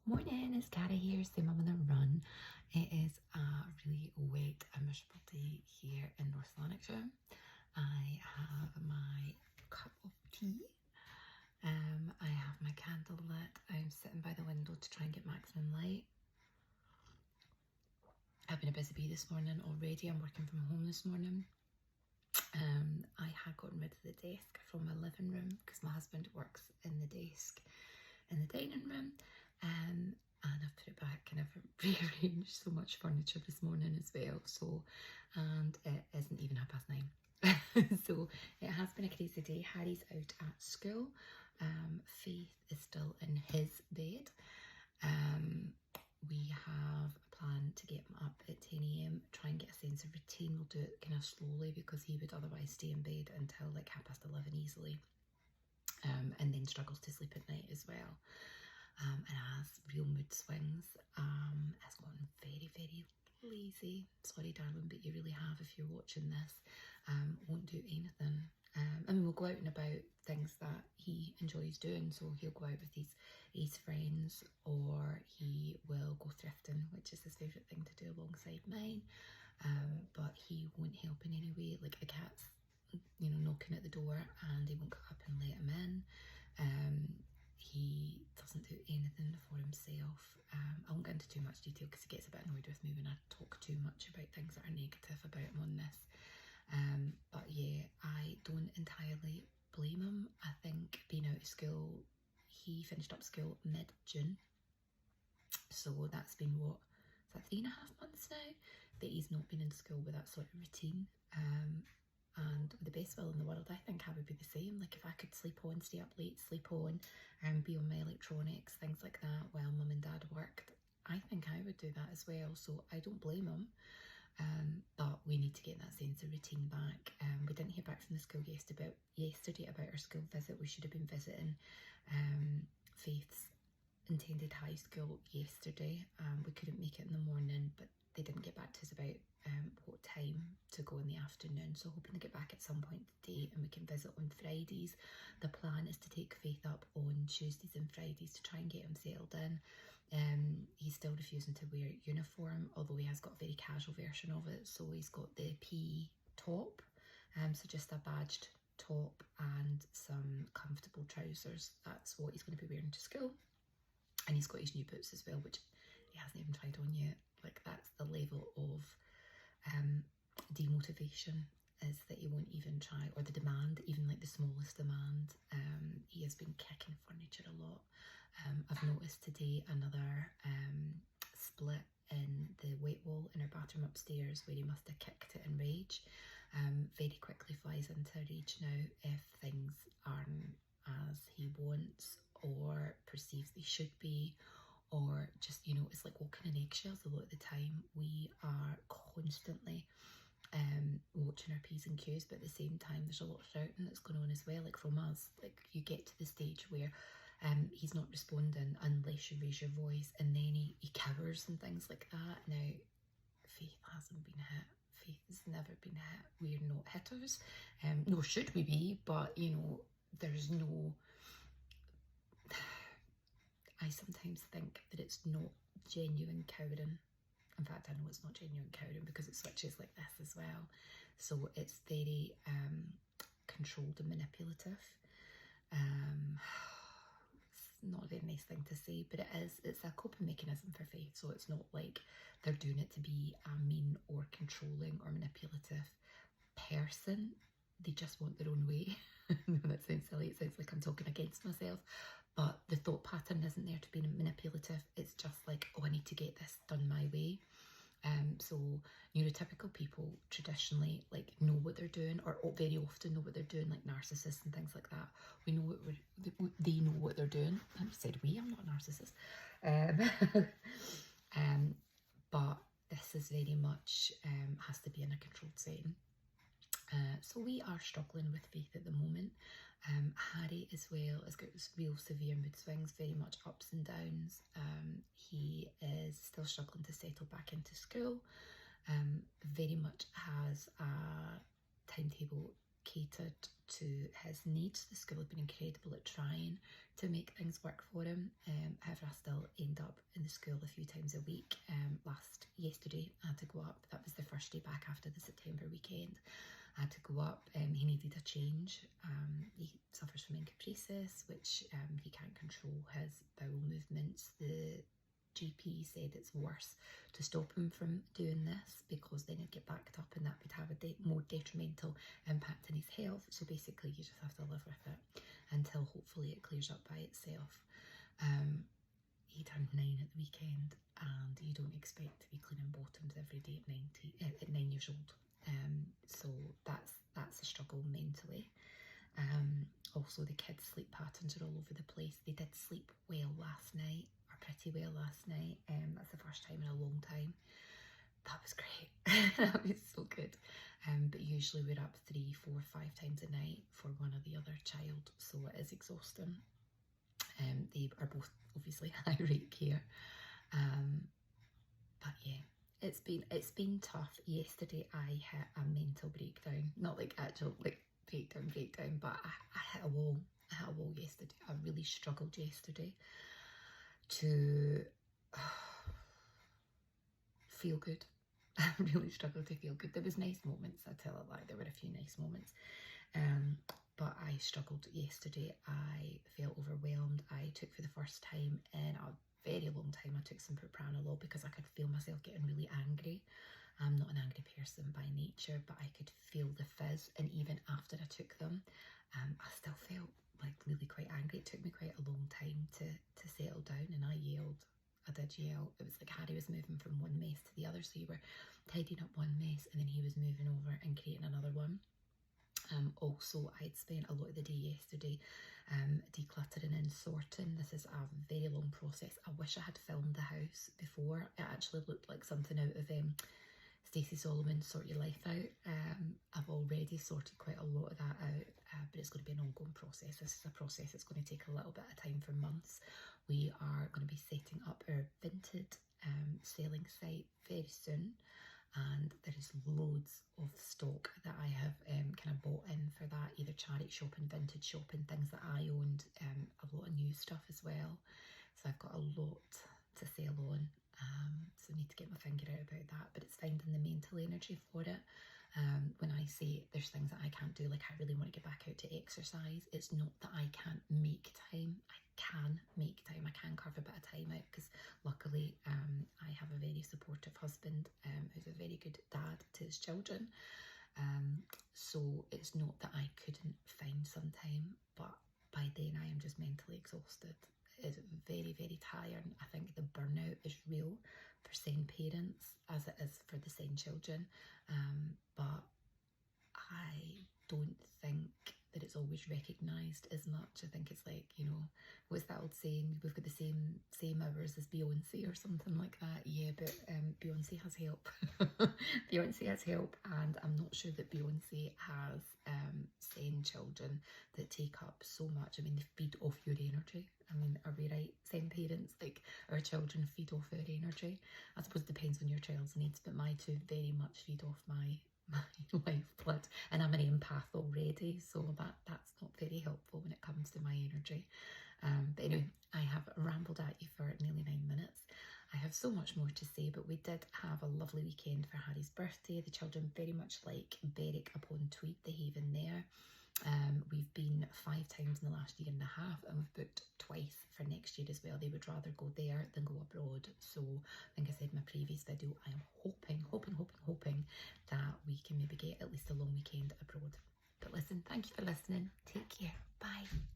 Morning, it's Cara here, same I'm on the run. It is a really wet and miserable day here in North Lanarkshire. I have my cup of tea. I have my candle lit. I'm sitting by the window to try and get maximum light. I've been a busy bee this morning already. I'm working from home this morning. I had gotten rid of the desk from my living room because my husband works in the desk in the dining room. And I've put it back and I've rearranged so much furniture this morning as well. So, and it isn't even 9:30. So it has been a crazy day. Harry's out at school. Faith is still in his bed. We have a plan to get him up at 10 a.m, try and get a sense of routine. We'll do it kind of slowly because he would otherwise stay in bed until like 11:30 easily, and then struggles to sleep at night as well. And has real mood swings. Has gotten very, very lazy. Sorry, darling, but you really have if you're watching this. Won't do anything. I mean, we'll go out and about things that he enjoys doing. So he'll go out with his friends, or he will go thrifting, which is his favourite thing to do alongside mine. But he won't help in any way. Like the cat's, knocking at the door, and he won't go up and let him in. He doesn't do anything for himself. I won't get into too much detail because he gets a bit annoyed with me when I talk too much about things that are negative about him on this. But yeah, I don't entirely blame him. I think being out of school, he finished up school mid-June. So that's been what, is that 3.5 months now that he's not been in school with that sort of routine. And with the best will in the world, I think I would be the same. Like if I could sleep on, stay up late, sleep on, and be on my electronics, things like that, while mum and dad worked, I think I would do that as well. So I don't blame him. But we need to get that sense of routine back. We didn't hear back from the school yesterday about our school visit. We should have been visiting Faith's intended high school yesterday. We couldn't make it in the morning, but they didn't get back to us about what time to go in the afternoon, so hoping to get back at some point today and we can visit on Fridays. The plan is to take Faith up on Tuesdays and Fridays to try and get him settled in. He's still refusing to wear uniform, although he has got a very casual version of it. So he's got the PE top, so just a badged top and some comfortable trousers. That's what he's going to be wearing to school. And he's got his new boots as well, which he hasn't even tried on yet. Like that's the level of demotivation, is that he won't even try, or the demand, even like the smallest demand. He has been kicking furniture a lot. I've noticed today another split in the wet wall in our bathroom upstairs where he must have kicked it in rage. Very quickly flies into rage now if things aren't as he wants or perceives they should be, or just, it's like walking in eggshells a lot of the time. We are constantly watching our P's and Q's, but at the same time there's a lot of shouting that's going on as well, like from us. Like you get to the stage where he's not responding unless you raise your voice, and then he cowers and things like that. Now Faith hasn't been hit. Faith has never been hit. We're not hitters, nor should we be, but there's no, I sometimes think that it's not genuine cowering. In fact, I know it's not genuine cowering because it switches like this as well. So it's very controlled and manipulative. It's not a very nice thing to say, but it's a coping mechanism for Faith. So it's not like they're doing it to be a mean or controlling or manipulative person. They just want their own way. No, that sounds silly. It sounds like I'm talking against myself, but the thought pattern isn't there to be manipulative. It's just like, oh, I need to get this done my way. So neurotypical people traditionally like know what they're doing, or very often know what they're doing, like narcissists and things like that. We know they know what they're doing. I said we, I'm not a narcissist. But this is very much has to be in a controlled setting. So we are struggling with Faith at the moment. Harry as well has got real severe mood swings, very much ups and downs. He is still struggling to settle back into school. Very much has a timetable catered to his needs. The school have been incredible at trying to make things work for him. However, I still end up in the school a few times a week. Yesterday I had to go up. That was the first day back after the September weekend. I had to go up. He needed a change. He suffers from encopresis, which he can't control his bowel movements. The GP said it's worse to stop him from doing this because then he'd get backed up and that would have a more detrimental impact on his health. So basically you just have to live with it until hopefully it clears up by itself. He turned 9 at the weekend, and you don't expect to be cleaning bottoms every day at 9 years old. So that's a struggle mentally. Also, the kids' sleep patterns are all over the place. They did sleep well last night, or pretty well last night. That's the first time in a long time. That was great. That was so good. But usually we're up 3, 4, 5 times a night for one or the other child, so it is exhausting. They are both obviously high rate care. But yeah, it's been tough. Yesterday I hit a mental breakdown, not like actual like breakdown, but I hit a wall. I hit a wall yesterday. I really struggled yesterday to feel good. I really struggled to feel good. There was nice moments, I tell a lie, there were a few nice moments. But I struggled yesterday. I felt overwhelmed. I took for the first time in a very long time, I took some propranolol because I could feel myself getting really angry. I'm not an angry person by nature, but I could feel the fizz, and even after I took them, I still felt like really quite angry. It took me quite a long time to settle down, and I yelled. I did yell. It was like Harry was moving from one mess to the other, so you were tidying up one mess and then he was moving over and creating another one. Also, I'd spent a lot of the day yesterday decluttering and sorting. This is a very long process. I wish I had filmed the house before. It actually looked like something out of Stacey Solomon's Sort Your Life Out. I've already sorted quite a lot of that out, but it's going to be an ongoing process. This is a process that's going to take a little bit of time for months. We are going to be setting up our Vinted selling site very soon, and there is loads of stock that I have kind of bought in for that, either charity shopping, vintage shopping, things that I owned, a lot of new stuff as well. So I've got a lot to sell on. So I need to get my finger out about that, but it's finding the mental energy for it. When I say there's things that I can't do, like I really want to get back out to exercise, it's not that I can't make time. I can make time. I can carve a bit of time out because luckily I have a very supportive husband who's a very good dad to his children. So it's not that I couldn't find some time, but by then I am just mentally exhausted. It is very, very tiring. I think the burnout is real for SEN parents as it is for the SEN children, but I don't think that it's always recognised as much. I think it's like, you know, what's that old saying? We've got the same hours as Beyonce or something like that. Yeah, but Beyonce has help. Beyonce has help, and I'm not sure that Beyonce has SEN children that take up so much. I mean, they feed off your energy. I mean, are we right? SEN parents, like our children feed off our energy. I suppose it depends on your child's needs, but my two very much feed off my lifeblood, and I'm an empath already, so that's not very helpful when it comes to my energy. But anyway, I have rambled at you for nearly 9 minutes. I have so much more to say, but we did have a lovely weekend for Harry's birthday. The children very much like Berwick upon Tweed, the haven there. We've been 5 times in the last year and a half, and we've booked twice for next year as well. They would rather go there than go abroad. So I think I said in my previous video, I am hoping that we can maybe get at least a long weekend abroad. But listen, thank you for listening. Take care. Bye.